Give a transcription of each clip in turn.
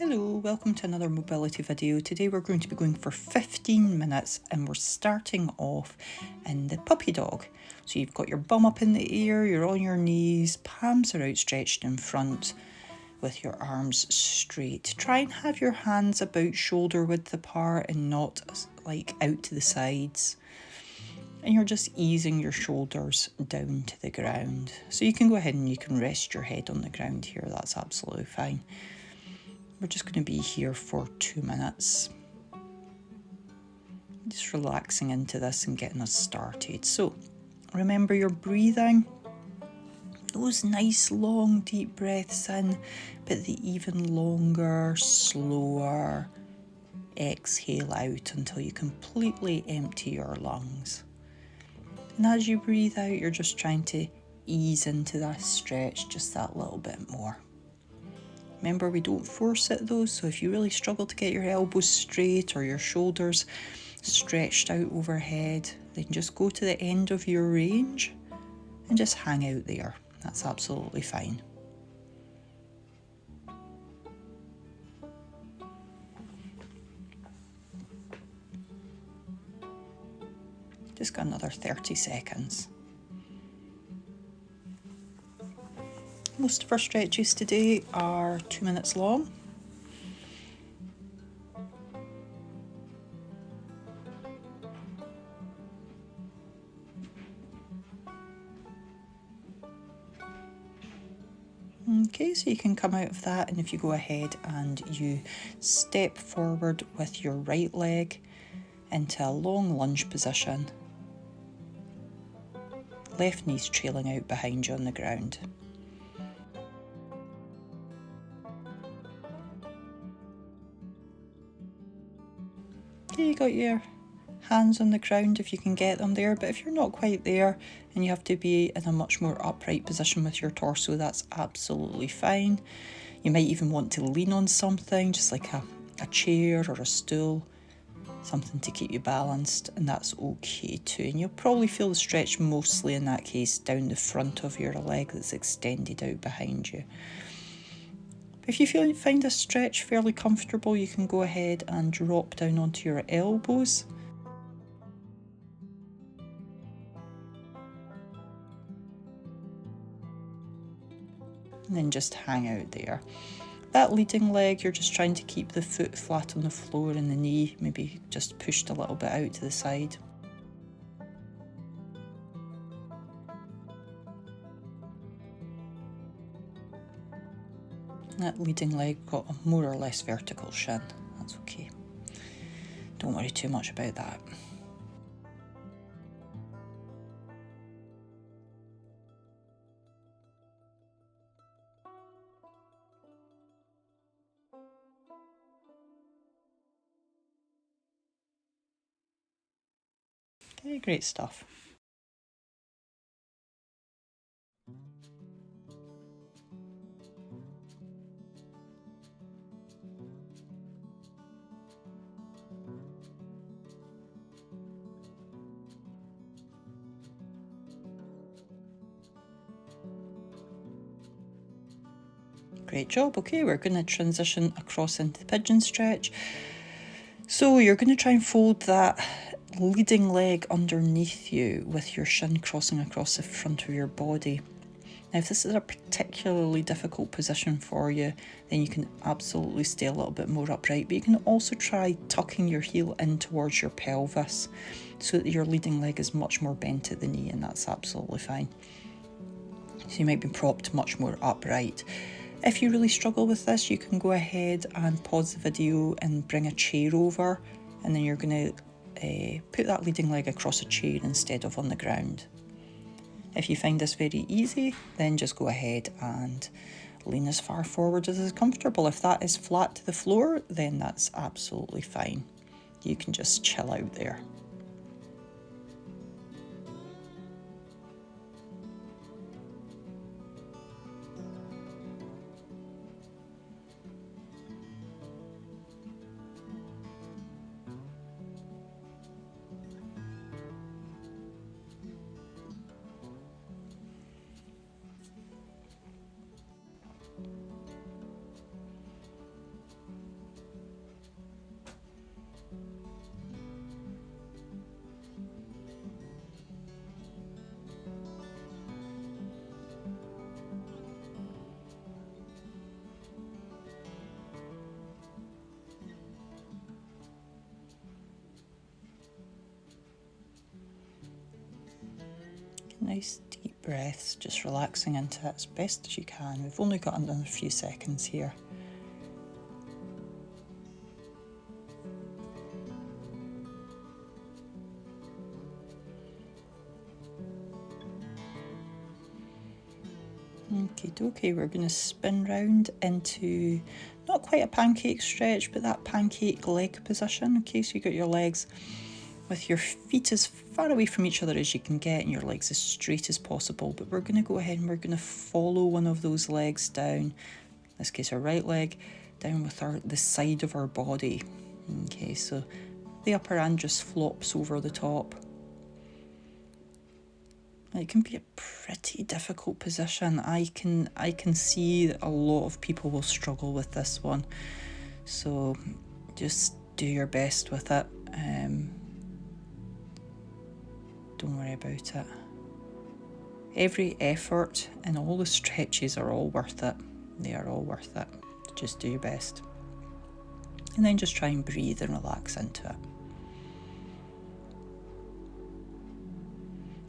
Hello, welcome to another mobility video. Today we're going to be going for 15 minutes and we're starting off in the puppy dog. So you've got your bum up in the air, you're on your knees, palms are outstretched in front with your arms straight. Try and have your hands about shoulder width apart and not like out to the sides. And you're just easing your shoulders down to the ground. So you can go ahead and you can rest your head on the ground here, that's absolutely fine. We're just going to be here for 2 minutes. Just relaxing into this and getting us started. So remember your breathing. Those nice long deep breaths in, but the even longer, slower exhale out until you completely empty your lungs. And as you breathe out, you're just trying to ease into that stretch just that little bit more. Remember, we don't force it though, so if you really struggle to get your elbows straight or your shoulders stretched out overhead, then just go to the end of your range and just hang out there. That's absolutely fine. Just got another 30 seconds. Most of our stretches today are 2 minutes long. Okay, so you can come out of that, and if you go ahead and you step forward with your right leg into a long lunge position, left knee's trailing out behind you on the ground. Okay, you got your hands on the ground if you can get them there, but if you're not quite there and you have to be in a much more upright position with your torso, that's absolutely fine. You might even want to lean on something, just like a chair or a stool, something to keep you balanced, and that's okay too. And you'll probably feel the stretch mostly in that case down the front of your leg that's extended out behind you. If you find this stretch fairly comfortable, you can go ahead and drop down onto your elbows. And then just hang out there. That leading leg, you're just trying to keep the foot flat on the floor and the knee maybe just pushed a little bit out to the side. That leading leg got a more or less vertical shin. That's okay. Don't worry too much about that. Okay, great stuff. Great job. Okay, we're going to transition across into the pigeon stretch. So you're going to try and fold that leading leg underneath you with your shin crossing across the front of your body. Now, if this is a particularly difficult position for you, then you can absolutely stay a little bit more upright, but you can also try tucking your heel in towards your pelvis so that your leading leg is much more bent at the knee, and that's absolutely fine. So you might be propped much more upright. If you really struggle with this, you can go ahead and pause the video and bring a chair over, and then you're going to put that leading leg across a chair instead of on the ground. If you find this very easy, then just go ahead and lean as far forward as is comfortable. If that is flat to the floor, then that's absolutely fine. You can just chill out there. Nice deep breaths, just relaxing into it as best as you can. We've only got another few seconds here. Okay, we're going to spin round into not quite a pancake stretch, but that pancake leg position. Okay, so you got your legs with your feet as far away from each other as you can get and your legs as straight as possible. But we're going to go ahead and we're going to follow one of those legs down, in this case our right leg, down with the side of our body. Okay, so the upper hand just flops over the top. It can be a pretty difficult position. I can see that a lot of people will struggle with this one. So just do your best with it. Don't worry about it. Every effort and all the stretches are all worth it. They are all worth it. Just do your best. And then just try and breathe and relax into it.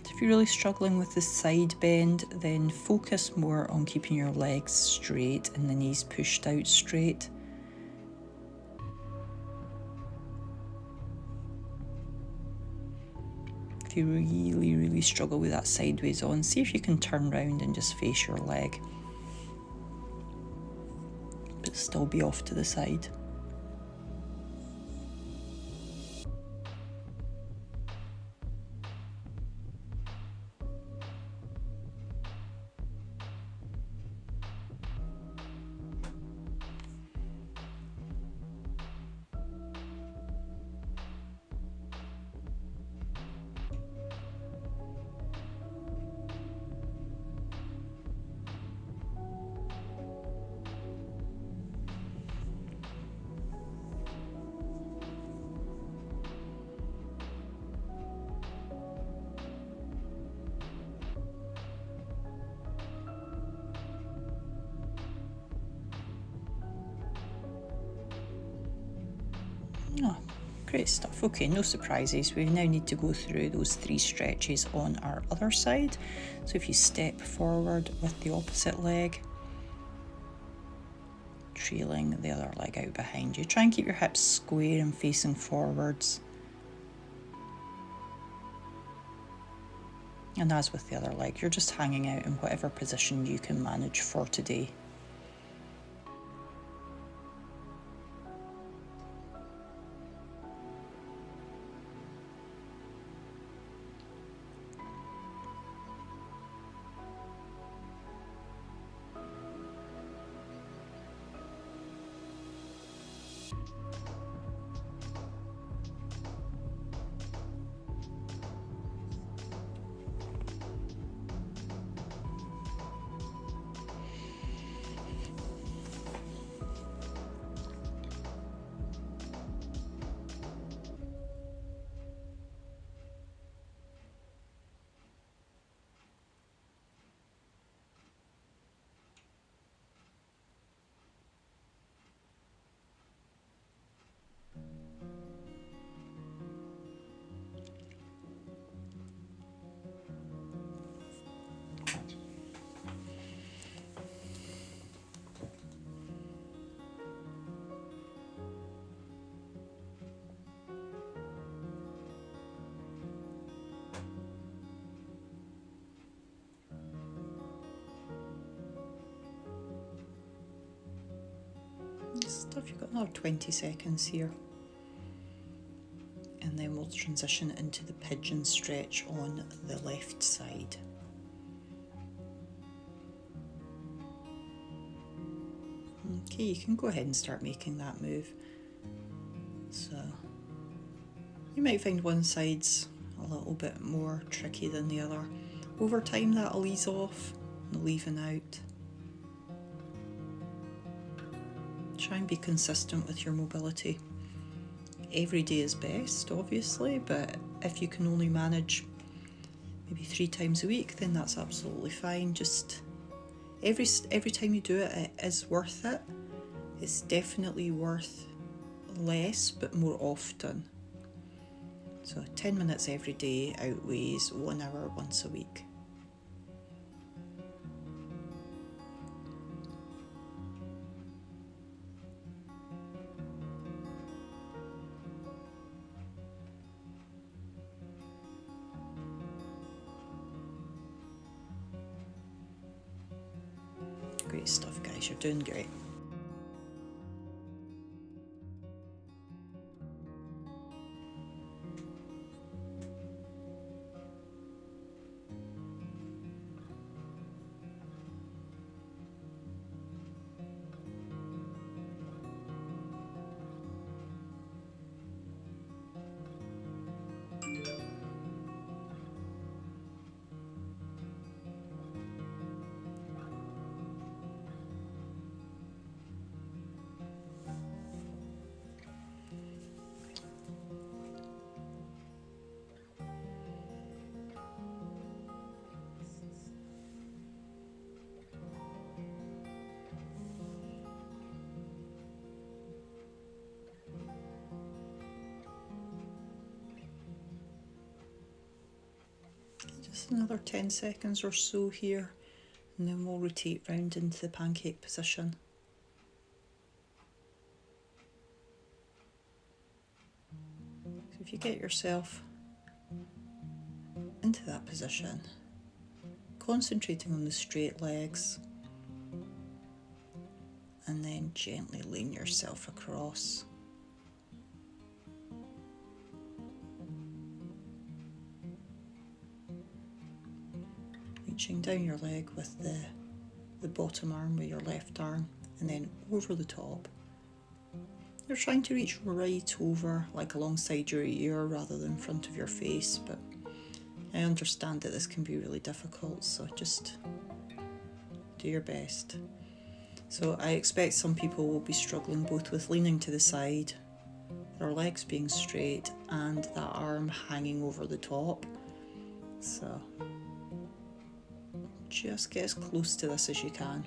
If you're really struggling with the side bend, then focus more on keeping your legs straight and the knees pushed out straight. If you really struggle with that sideways on, see if you can turn round and just face your leg, but still be off to the side. Oh, great stuff. Okay, no surprises. We now need to go through those 3 stretches on our other side. So if you step forward with the opposite leg, trailing the other leg out behind you. Try and keep your hips square and facing forwards. And as with the other leg, you're just hanging out in whatever position you can manage for today. Stuff, you've got another 20 seconds here. And then we'll transition into the pigeon stretch on the left side. Okay, you can go ahead and start making that move. So you might find one side's a little bit more tricky than the other. Over time that'll ease off and even out. Try and be consistent with your mobility. Every day is best, obviously, but if you can only manage maybe 3 times a week, then that's absolutely fine. Just every time you do it, it is worth it. It's definitely worth less, but more often. So 10 minutes every day outweighs 1 hour once a week. Nice, you're doing great. Just another 10 seconds or so here, and then we'll rotate round into the pancake position. So if you get yourself into that position, concentrating on the straight legs, and then gently lean yourself across. Reaching down your leg with the bottom arm with your left arm, and then over the top. You're trying to reach right over, like alongside your ear rather than in front of your face, but I understand that this can be really difficult, so just do your best. So I expect some people will be struggling both with leaning to the side, their legs being straight, and that arm hanging over the top. So just get as close to this as you can.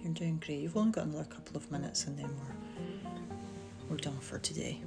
You're doing great. You've only got another couple of minutes and then we're done for today.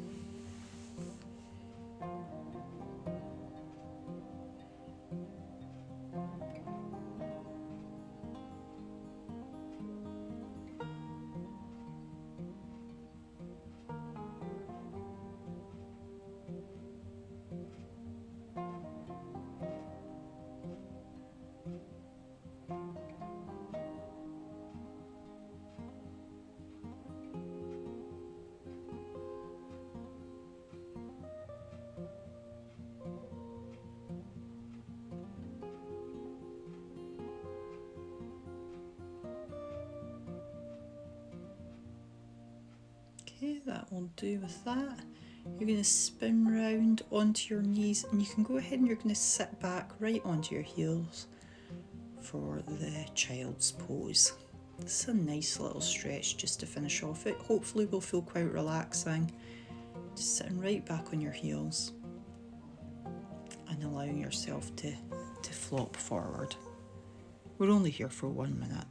Okay, that will do with that. You're going to spin round onto your knees, and you can go ahead and you're going to sit back right onto your heels for the child's pose. It's a nice little stretch just to finish off it. Hopefully will feel quite relaxing. Just sitting right back on your heels and allowing yourself to flop forward. We're only here for 1 minute.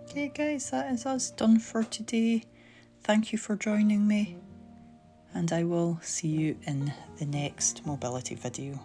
Okay guys, that is us done for today. Thank you for joining me, and I will see you in the next mobility video.